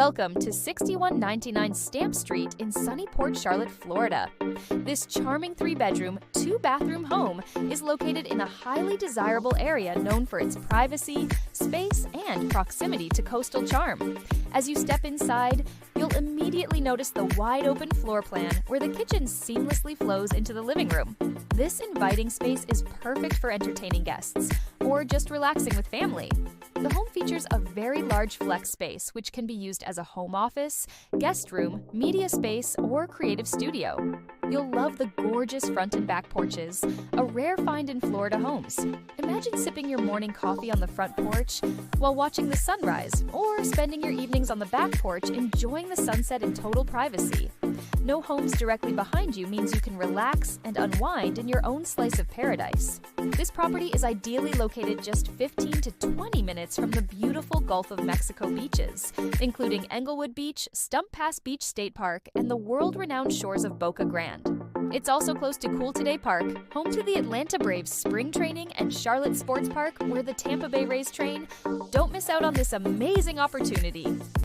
Welcome to 6199 Stamp Street in sunny Port Charlotte, Florida. This charming 3-bedroom, 2-bathroom home is located in a highly desirable area known for its privacy, space, and proximity to coastal charm. As you step inside, you'll immediately notice the wide-open floor plan where the kitchen seamlessly flows into the living room. This inviting space is perfect for entertaining guests or just relaxing with family. The home features a very large flex space, which can be used as a home office, guest room, media space, or creative studio. You'll love the gorgeous front and back porches, a rare find in Florida homes. Imagine sipping your morning coffee on the front porch while watching the sunrise, or spending your evenings on the back porch enjoying the sunset in total privacy. No homes directly behind you means you can relax and unwind in your own slice of paradise. This property is ideally located just 15 to 20 minutes from the beautiful Gulf of Mexico beaches, including Englewood Beach, Stump Beach State Park, and the world-renowned shores of Boca Grande. It's also close to CoolToday Park, home to the Atlanta Braves spring training, and Charlotte Sports Park, where the Tampa Bay Rays train. Don't miss out on this amazing opportunity.